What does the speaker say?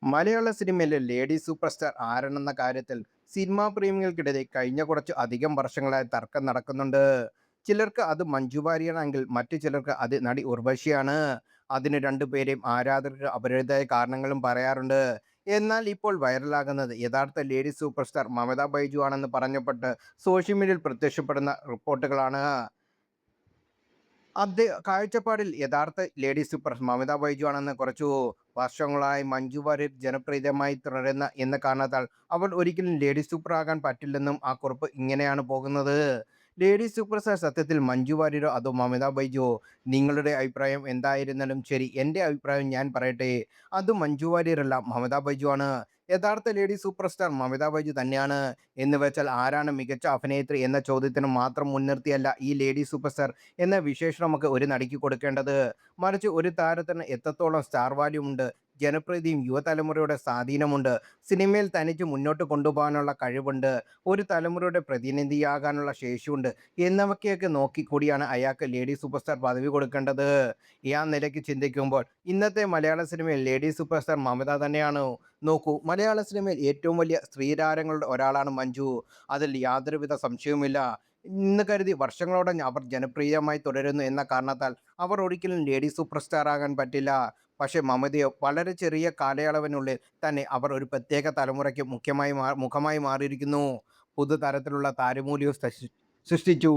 മലയാള സിനിമയിലെ lady super star ആരെന്ന കാര്യത്തിൽ cinema പ്രേമികൾക്കിടയിൽ കഴിഞ്ഞ കുറച്ച് അധികം വർഷങ്ങളായി തർക്കം നടക്കുന്നുണ്ട്. ചിലർക്ക് അത് മഞ്ജു വാര്യരാണെങ്കിൽ മറ്റു ചിലർക്ക് അത് നടി ഉർവശിയാണ്. അതിന് രണ്ടുപേരെയും ആരാധകർ അവരുടേതായ കാരണങ്ങളും പറയാറുണ്ട്. എന്നാൽ ഇപ്പോൾ വൈറലാകുന്നത് യഥാർത്ഥ lady super star Mamata Baiju ആണെന്ന് പറഞ്ഞപ്പെട്ട് സോഷ്യൽ മീഡിയയിൽ പ്രത്യക്ഷപ്പെടുന്ന റിപ്പോർട്ടുകളാണ്. കാഴ്ചപ്പാടിൽ യഥാർത്ഥ ലേഡി സൂപ്പർ മമിത ബൈജു ആണെന്ന് കുറച്ചു വർഷങ്ങളായി മഞ്ജു വാര്യർ ജനപ്രീതമായി തുടരുന്ന എന്ന കാരണത്താൽ അവൾ ഒരിക്കലും ലേഡി സൂപ്പർ ആകാൻ പറ്റില്ലെന്നും ആ കുറിപ്പ് ഇങ്ങനെയാണ് പോകുന്നത്. ലേഡി സൂപ്പർ സ്റ്റാർ സത്യത്തിൽ മഞ്ജു വാര്യരോ അതോ മമിത ബൈജുവോ? നിങ്ങളുടെ അഭിപ്രായം എന്തായിരുന്നാലും ശരി, എൻ്റെ അഭിപ്രായം ഞാൻ പറയട്ടെ. അത് മഞ്ജു വാര്യരല്ല, മമിത ബൈജു ആണ്. യഥാർത്ഥ lady super star Mamitha Baiju തന്നെയാണ്. എന്ന് വെച്ചാൽ ആരാണ് മികച്ച അഭിനേത്രി എന്ന ചോദ്യത്തിന് മാത്രം മുൻനിർത്തിയല്ല ഈ ലേഡി സൂപ്പർ സ്റ്റാർ എന്ന വിശേഷണമൊക്കെ ഒരു നടിക്ക് കൊടുക്കേണ്ടത്. മറിച്ച് ഒരു താരത്തിന് എത്രത്തോളം സ്റ്റാർ വാല്യൂ ഉണ്ട്, ജനപ്രീതിയും യുവതലമുറയുടെ സ്വാധീനമുണ്ട്, സിനിമയിൽ തനിച്ച് മുന്നോട്ട് കൊണ്ടുപോകാനുള്ള കഴിവുണ്ട്, ഒരു തലമുറയുടെ പ്രതിനിധിയാകാനുള്ള ശേഷിയുണ്ട് എന്നവയൊക്കെ നോക്കി കൂടിയാണ് അയാൾക്ക് ലേഡി സൂപ്പർ സ്റ്റാർ പദവി കൊടുക്കേണ്ടത്. ആ നിലയ്ക്ക് ചിന്തിക്കുമ്പോൾ ഇന്നത്തെ മലയാള സിനിമയിൽ ലേഡി സൂപ്പർ സ്റ്റാർ മമത തന്നെയാണ്. നോക്കൂ, മലയാള സിനിമയിൽ ഏറ്റവും വലിയ സ്ത്രീതാരങ്ങളുടെ ഒരാളാണ് മഞ്ജു. അതിൽ യാതൊരുവിധ സംശയവുമില്ല. എന്ന് കരുതി വർഷങ്ങളോടെ അവർ ജനപ്രിയമായി തുടരുന്നു എന്ന കാരണത്താൽ അവർ ഒരിക്കലും ലേഡി സൂപ്പർ സ്റ്റാർ ആകാൻ പറ്റില്ല. പക്ഷേ മമതയോ വളരെ ചെറിയ കാലയളവിനുള്ളിൽ തന്നെ അവർ ഒരു പ്രത്യേക തലമുറയ്ക്ക് മുഖ്യമായി മുഖമായി മാറിയിരിക്കുന്നു. പുതുതരത്തിലുള്ള താരമൂല്യവും സൃഷ്ടിച്ചു.